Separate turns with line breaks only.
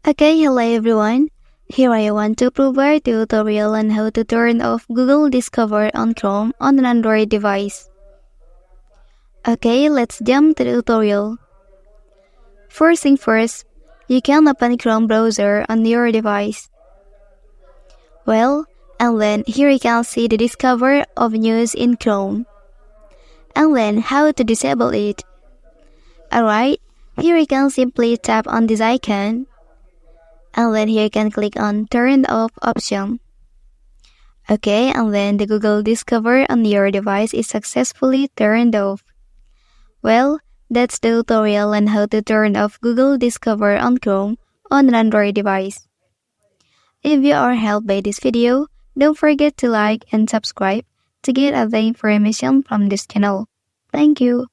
Okay, hello everyone. Here I want to provide a tutorial on how to turn off Google Discover on Chrome on an Android device. Okay, let's jump to the tutorial. First thing first, you can open Chrome browser on your device. And then here you can see the Discover of news in Chrome. And then how to disable it. Alright, here you can simply tap on this icon. And then here you can click on Turn Off option. Okay, and then the Google Discover on your device is successfully turned off. Well, that's the tutorial on how to turn off Google Discover on Chrome on an Android device. If you are helped by this video, don't forget to like and subscribe to get other information from this channel. Thank you.